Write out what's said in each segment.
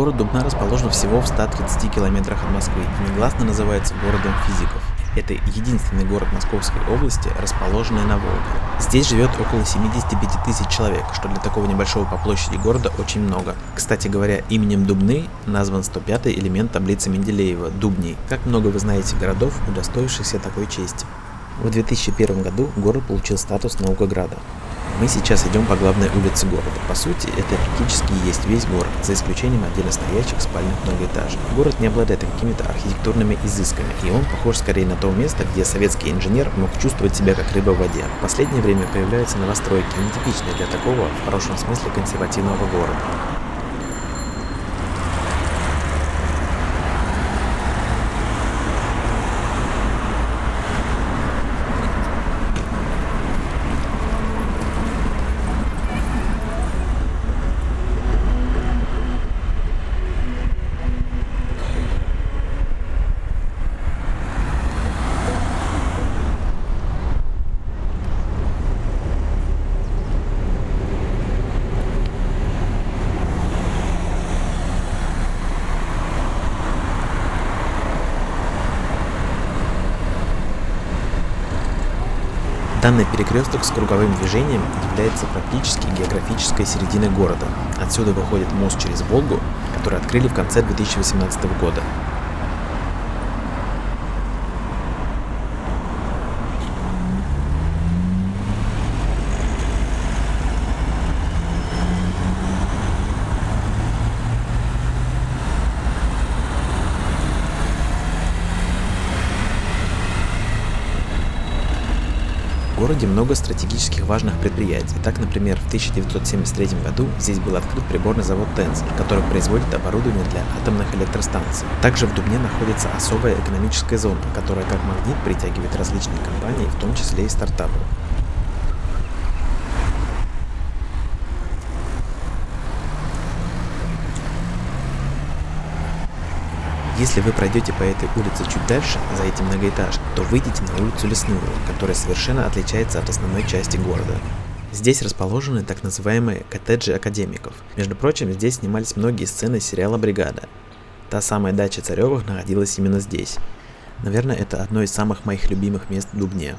Город Дубна расположен всего в 130 километрах от Москвы и негласно называется городом физиков. Это единственный город Московской области, расположенный на Волге. Здесь живет около 75 тысяч человек, что для такого небольшого по площади города очень много. Кстати говоря, именем Дубны назван 105-й элемент таблицы Менделеева – Дубний. Как много вы знаете городов, удостоившихся такой чести? В 2001 году город получил статус Наукограда. Мы сейчас идем по главной улице города. По сути, это практически и есть весь город, за исключением отдельно стоящих спальных многоэтажек. Город не обладает какими-то архитектурными изысками, и он похож скорее на то место, где советский инженер мог чувствовать себя как рыба в воде. В последнее время появляются новостройки, нетипичные для такого, в хорошем смысле, консервативного города. Данный перекресток с круговым движением является практически географической серединой города. Отсюда выходит мост через Волгу, который открыли в конце 2018 года. В городе много стратегических важных предприятий. Так, например, в 1973 году здесь был открыт приборный завод «Тензор», который производит оборудование для атомных электростанций. Также в Дубне находится особая экономическая зона, которая как магнит притягивает различные компании, в том числе и стартапы. Если вы пройдете по этой улице чуть дальше, за этим многоэтажком, то выйдете на улицу Лесную, которая совершенно отличается от основной части города. Здесь расположены так называемые коттеджи академиков. Между прочим, здесь снимались многие сцены сериала «Бригада». Та самая дача Царевых находилась именно здесь. Наверное, это одно из самых моих любимых мест в Дубне.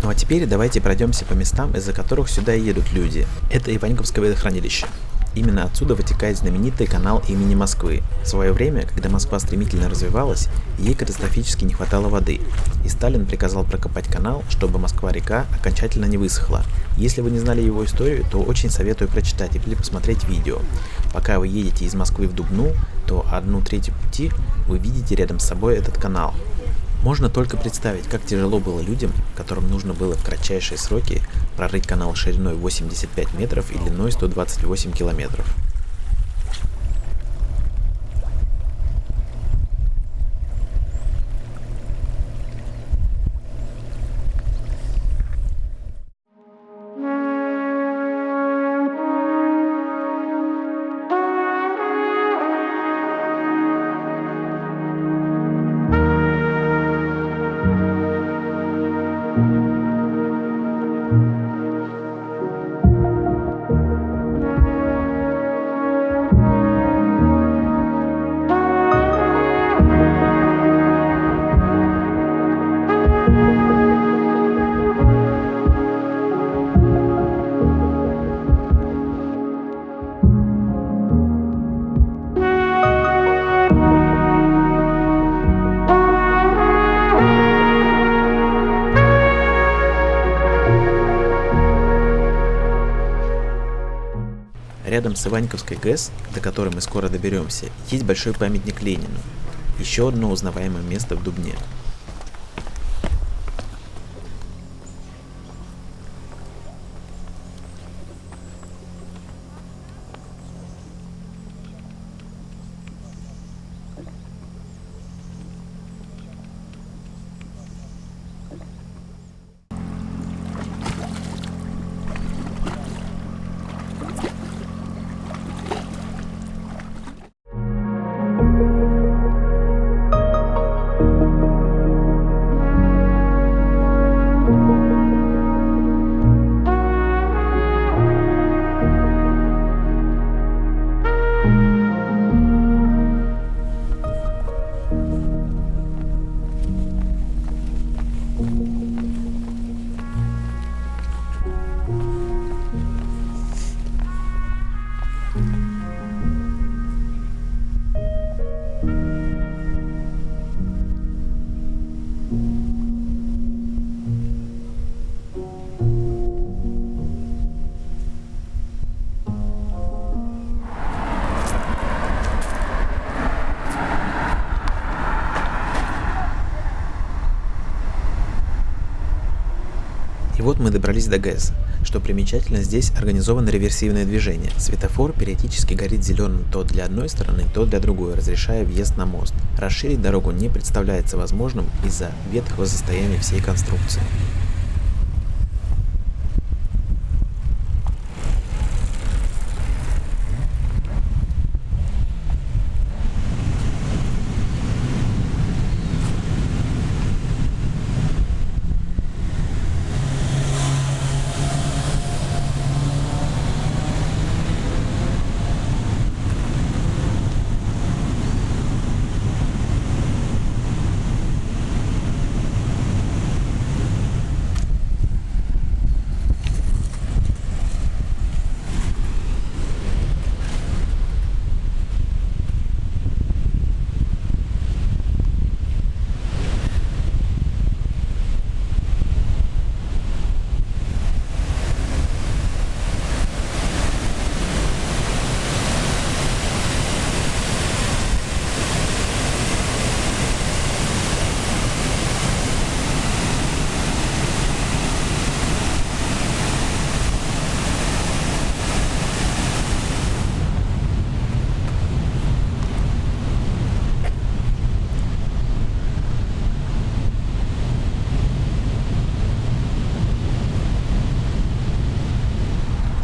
Ну а теперь давайте пройдемся по местам, из-за которых сюда едут люди. Это Иваньковское водохранилище. Именно отсюда вытекает знаменитый канал имени Москвы. В свое время, когда Москва стремительно развивалась, ей катастрофически не хватало воды, и Сталин приказал прокопать канал, чтобы Москва-река окончательно не высохла. Если вы не знали его историю, то очень советую прочитать или посмотреть видео. Пока вы едете из Москвы в Дубну, то 1/3 пути вы видите рядом с собой этот канал. Можно только представить, как тяжело было людям, которым нужно было в кратчайшие сроки прорыть канал шириной 85 метров и длиной 128 километров. Рядом с Иваньковской ГЭС, до которой мы скоро доберемся, есть большой памятник Ленину. Еще одно узнаваемое место в Дубне. вот мы добрались до ГЭС. Что примечательно, здесь организовано реверсивное движение. Светофор периодически горит зеленым то для одной стороны, то для другой, разрешая въезд на мост. Расширить дорогу не представляется возможным из-за ветхого состояния всей конструкции.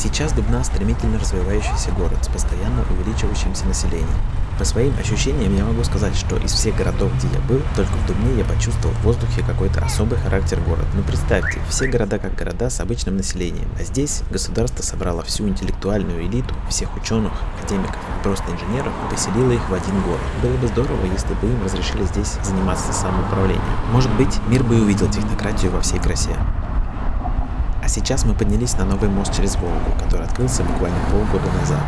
Сейчас Дубна — стремительно развивающийся город с постоянно увеличивающимся населением. По своим ощущениям я могу сказать, что из всех городов, где я был, только в Дубне я почувствовал в воздухе какой-то особый характер города. Ну представьте, все города как города с обычным населением, а здесь государство собрало всю интеллектуальную элиту, всех ученых, академиков и просто инженеров и поселило их в один город. Было бы здорово, если бы им разрешили здесь заниматься самоуправлением. Может быть, мир бы и увидел технократию во всей красе. А сейчас мы поднялись на новый мост через Волгу, который открылся буквально полгода назад.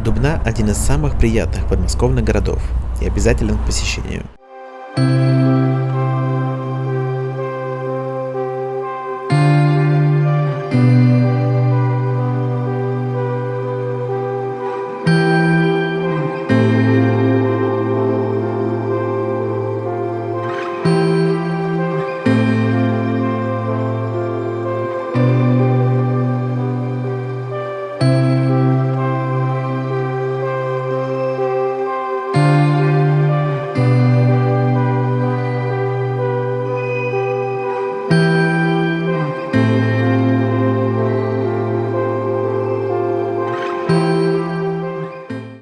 Дубна — один из самых приятных подмосковных городов и обязателен к посещению.